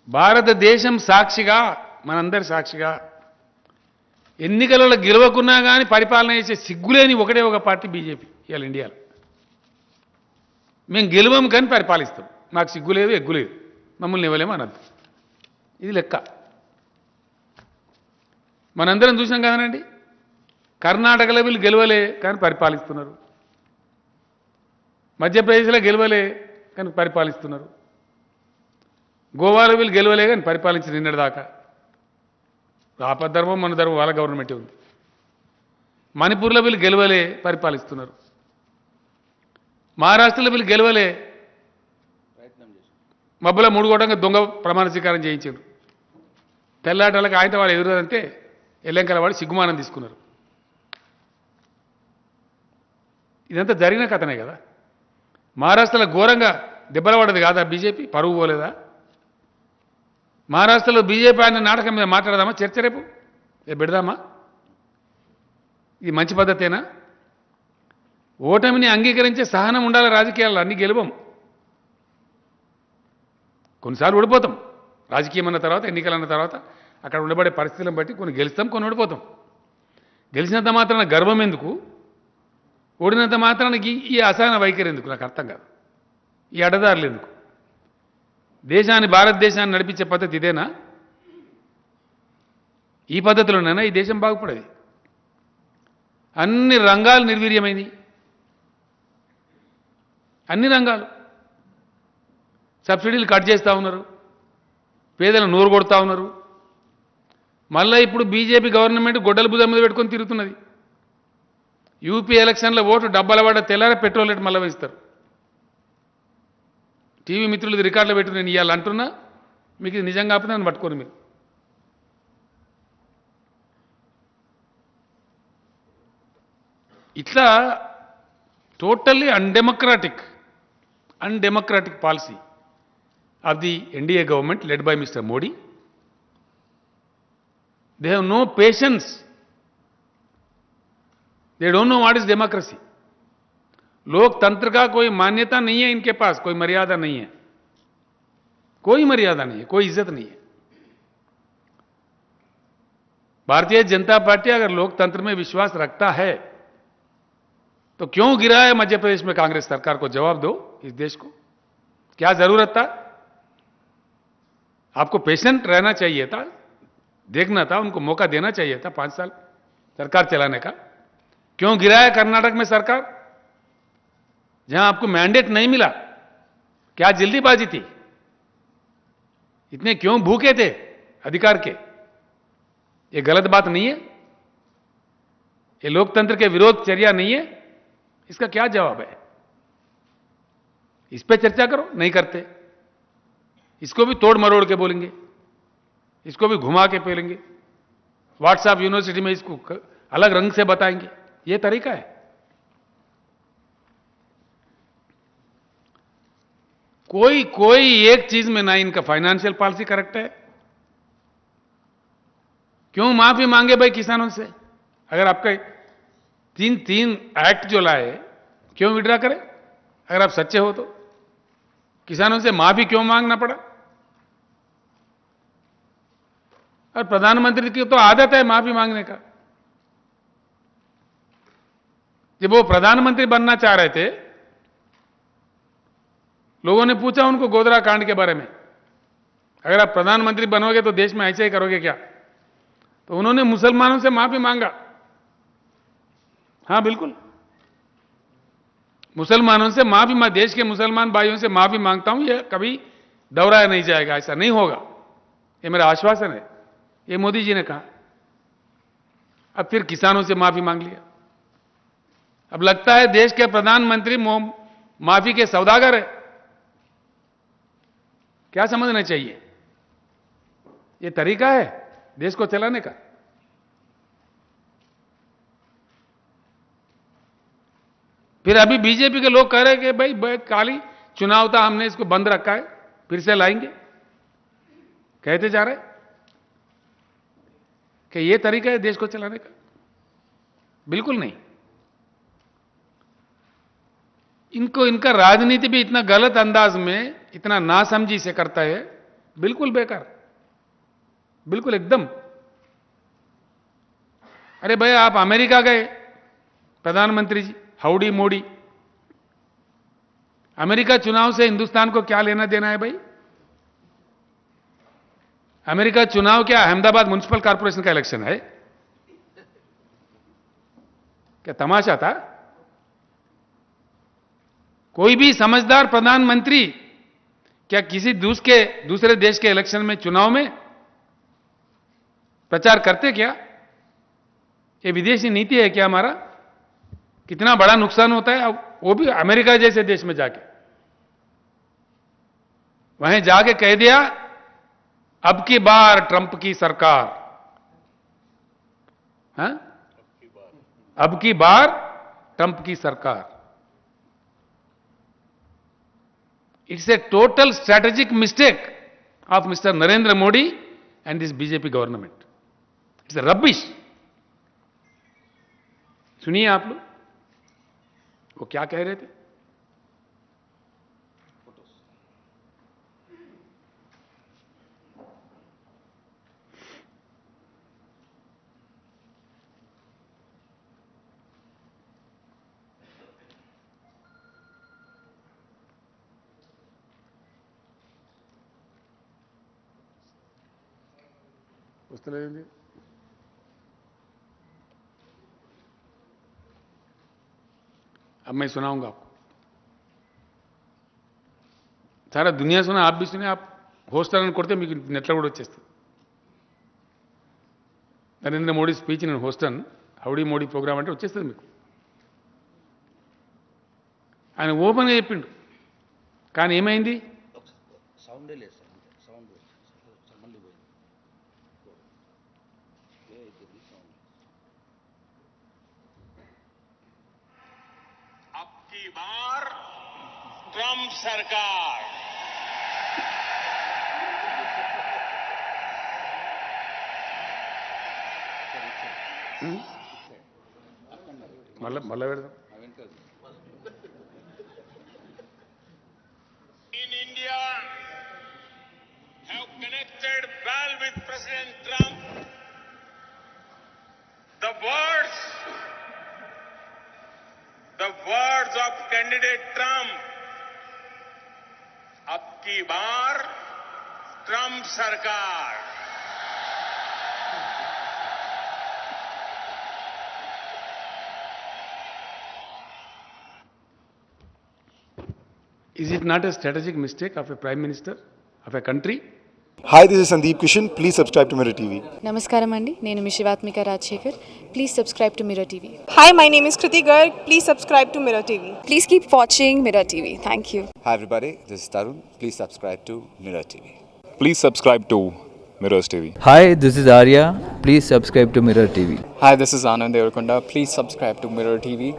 భారతదేశం సాక్షిగా మనందరి సాక్షిగా ఎన్నికలలో గెలవకున్నా కానీ పరిపాలన చేసే సిగ్గులేని ఒకటే ఒక పార్టీ బీజేపీ ఇవాళ ఇండియాలో. మేము గెలవం కానీ పరిపాలిస్తాం, మాకు సిగ్గు లేదు ఎగ్గు లేదు, మమ్మల్ని ఇవ్వలేము అనద్దు. ఇది లెక్క. మనందరం చూసాం కదనండి, కర్ణాటకలో వీళ్ళు గెలవలే కానీ పరిపాలిస్తున్నారు, మధ్యప్రదేశ్లో గెలవలే కానీ పరిపాలిస్తున్నారు, గోవాలో వీళ్ళు గెలవలే కానీ పరిపాలించి నిన్నటిదాకా. ఆపద్ధర్మం మన ధర్మం వాళ్ళ గవర్నమెంటే ఉంది. మణిపూర్లో వీళ్ళు గెలవలే పరిపాలిస్తున్నారు, మహారాష్ట్రలో వీళ్ళు గెలవలే మబ్బుల 3 కోటంగా దొంగ ప్రమాణ స్వీకారం చేయించారు. తెల్లాటలకు ఆయన వాళ్ళు ఎదురంటే ఎల్లంకల వాడు సిగ్గుమానం తీసుకున్నారు. ఇదంతా జరిగిన కథనే కదా. మహారాష్ట్రలో ఘోరంగా దెబ్బల పడదు కాదా బీజేపీ, పరువు పోలేదా? మహారాష్ట్రలో బీజేపీ ఆయన నాటకం మీద మాట్లాడదామా, చర్చ రేపు పెడదామా? ఇది మంచి పద్ధతేనా? ఓటమిని అంగీకరించే సహనం ఉండాలి రాజకీయాల్లో. అన్ని గెలువం, కొన్నిసార్లు ఓడిపోతాం. రాజకీయం అన్న తర్వాత, ఎన్నికలన్న తర్వాత అక్కడ ఉండబడే పరిస్థితులను బట్టి కొన్ని గెలుస్తాం, కొన్ని ఓడిపోతాం. గెలిచినంత మాత్రాన గర్వం ఎందుకు, ఓడినంత మాత్రానికి ఈ అసహన వైఖరి ఎందుకు నాకు అర్థం కాదు. ఈ అడ్డదారులు ఎందుకు? దేశాన్ని, భారతదేశాన్ని నడిపించే పద్ధతి ఇదేనా? ఈ పద్ధతిలోనైనా ఈ దేశం బాగుపడేది? అన్ని రంగాలు నిర్వీర్యమైనవి, అన్ని రంగాలు. సబ్సిడీలు కట్ చేస్తూ ఉన్నారు, పేదలను నోరు కొడతా ఉన్నారు. మళ్ళీ ఇప్పుడు బీజేపీ గవర్నమెంట్ గొడ్డల భుజం మీద పెట్టుకొని తిరుగుతున్నది. యూపీ ఎలక్షన్లో ఓటు డబ్బాల పడ్డ తెల్లారే పెట్రోల్ రేటు మళ్ళీ వేస్తారు. టీవీ మిత్రులు రికార్డులు పెట్టుకుని నేను ఇవాళ అంటున్నా, మీకు ఇది నిజంగా కాకపోతే నన్ను పట్టుకోను మీరు. ఇట్లా totally undemocratic policy of the NDA government led by Mr. Modi. They have no patience. They don't know what is democracy. लोकतंत्र का कोई मान्यता नहीं है इनके पास, कोई मर्यादा नहीं है, कोई मर्यादा नहीं है, कोई इज्जत नहीं है. भारतीय जनता पार्टी अगर लोकतंत्र में विश्वास रखता है तो क्यों गिरा है मध्य प्रदेश में कांग्रेस सरकार को? जवाब दो इस देश को. क्या जरूरत था? आपको पेशेंट रहना चाहिए था, देखना था, उनको मौका देना चाहिए था 5 साल सरकार चलाने का. क्यों गिरा है कर्नाटक में सरकार, जहां आपको मैंडेट नहीं मिला? क्या जल्दीबाजी थी? इतने क्यों भूखे थे अधिकार के? ये गलत बात नहीं है? ये लोकतंत्र के विरोध चर्या नहीं है? इसका क्या जवाब है? इस पे चर्चा करो. नहीं करते. इसको भी तोड़ मरोड़ के बोलेंगे, इसको भी घुमा के बोलेंगे, व्हाट्सएप यूनिवर्सिटी में इसको अलग रंग से बताएंगे. ये तरीका है? कोई एक चीज में ना इनका फाइनेंशियल पॉलिसी करेक्ट है. क्यों माफी मांगे भाई किसानों से? अगर आपका तीन एक्ट जो लाए क्यों विड्रा करें? अगर आप सच्चे हो तो किसानों से माफी क्यों मांगना पड़ा? और प्रधानमंत्री की तो आदत है माफी मांगने का. जब वो प्रधानमंत्री बनना चाह रहे थे, लोगों ने पूछा उनको गोधरा कांड के बारे में, अगर आप प्रधानमंत्री बनोगे तो देश में ऐसे ही करोगे क्या? तो उन्होंने मुसलमानों से माफी मांगा. हां बिल्कुल, मुसलमानों से माफी, मैं देश के मुसलमान भाइयों से माफी मांगता हूं, यह कभी दोहराया नहीं जाएगा, ऐसा नहीं होगा, यह मेरा आश्वासन है. ये मोदी जी ने कहा. अब फिर किसानों से माफी मांग लिया. अब लगता है देश के प्रधानमंत्री माफी के सौदागर है. क्या समझना चाहिए? ये तरीका है देश को चलाने का? फिर अभी बीजेपी के लोग कह रहे हैं कि भाई काली चुनाव था, हमने इसको बंद रखा है, फिर से लाएंगे. कहते जा रहे कि ये तरीका है देश को चलाने का? बिल्कुल नहीं. इनका राजनीति भी इतना गलत अंदाज में, इतना नासमझी से करता है बिल्कुल बेकार, बिल्कुल एकदम। अरे भाई आप अमेरिका गए प्रधानमंत्री जी, हाउडी मोदी। अमेरिका चुनाव से हिंदुस्तान को क्या लेना देना है भाई? अमेरिका चुनाव क्या अहमदाबाद म्युनिसिपल कॉर्पोरेशन का इलेक्शन है? क्या तमाशा था? कोई भी समझदार प्रधानमंत्री क्या किसी दूसरे देश के इलेक्शन में, चुनाव में प्रचार करते क्या? ये विदेशी नीति है क्या हमारा? कितना बड़ा नुकसान होता है, वो भी अमेरिका जैसे देश में जाके। वहीं जाके कह दिया अब की बार ट्रंप की सरकार, हाँ? अब की बार ट्रंप की सरकार। It's a total strategic mistake of mister Narendra Modi and this BJP government. It's a rubbish. सुनिए आप लोग वो क्या कह रहे थे। अब मैं सुनाऊंगा आपको। सारा दुनिया सुना, आप भी सुने। आप होस्ट कोड़ते नेట్లో కూడా వచ్చేస్తుంది। నరేంద్ర మోడీ స్పీచ్ నేను హోస్ట్ హౌడీ మోడీ ప్రోగ్రామ్ అంటే వచ్చేస్తుంది మీకు। ఆయన ఓపెన్గా చెప్పిండు, కానీ ఏమైంది? సౌండే లేదు సార్, సౌండ్ మళ్ళీ పోయింది। अब की बार ट्रंप सरकार, మళ్ళా పెడదాం। in India have connected well with President Trump. The words of candidate Trump, अब की बार ट्रंप सरकार। Is it not a strategic mistake of a prime minister of a country? Hi, this is Sandeep Kishan. Please subscribe to Mirror TV. నమస్కారం అండి, నేను మీ Shivathmika Rajasekhar. Please subscribe to mirror TV. Hi, my name is Kriti Garg. Please subscribe to Mirror TV. Please keep watching mirror TV. Thank you. Hi everybody, this is Tarun. Please subscribe to Mirror TV. Please subscribe to Mirrors TV. Hi, this is Arya. Please subscribe to Mirror TV. Hi, this is Anand Devarkonda. Please subscribe to Mirror TV.